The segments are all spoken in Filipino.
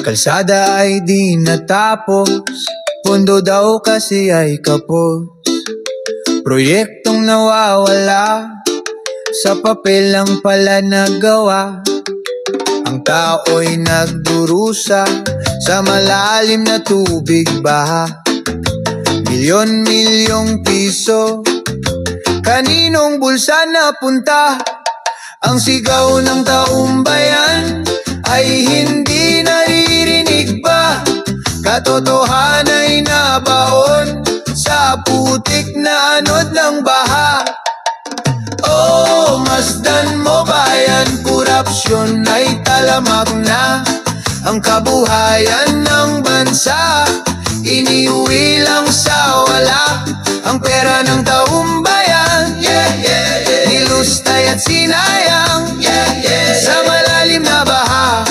Kalsada ay di natapos, pondo daw kasi ay kapos. Proyektong nawawala, sa papel lang pala nagawa. Ang tao'y nagdurusa, sa malalim na tubig baha. Milyon-milyong piso, kaninong bulsa napunta? Ang sigaw ng taong bayan ay hindi naririnig ba? Katotohanan ay nabaon sa putik na anod ng baha. Oh, masdan mo bayan, korupsyon ay talamak na. Ang kabuhayan ng bansa iniuwi lang sa wala. Ang pera ng taong bayan, nilustay at sinayang, sa malalim na baha.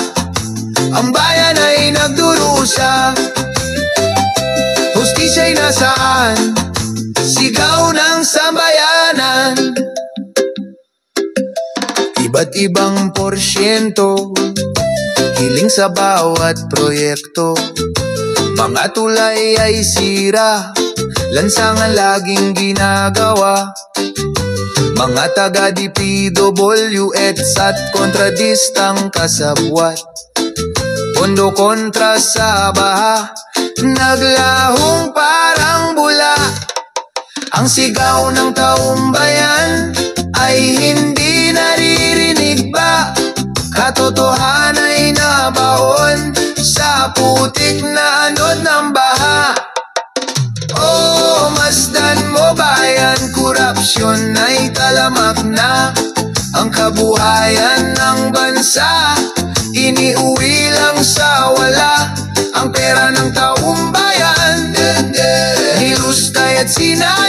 Ang bayan ay nagdurusa, hustisya'y nasaan? Sigaw ng sambayanan. Iba't ibang porsyento, hiling sa bawat proyekto. Mga tulay ay sira, lansangan laging ginagawa. Mga taga-DPWH at kontradistang kasabwat. Pondo kontra sa baha, naglahong parang bula. Ang sigaw ng taong bayan ay hindi naririnig ba? Katotohanan ay nabaon sa putik na anod ng baha. Oh, masdan mo bayan, korupsyon ay talamak na. Ang kabuhayan ng bansa iniuwi lang sa wala. Ang pera ng taong bayan nilustay at sinayang,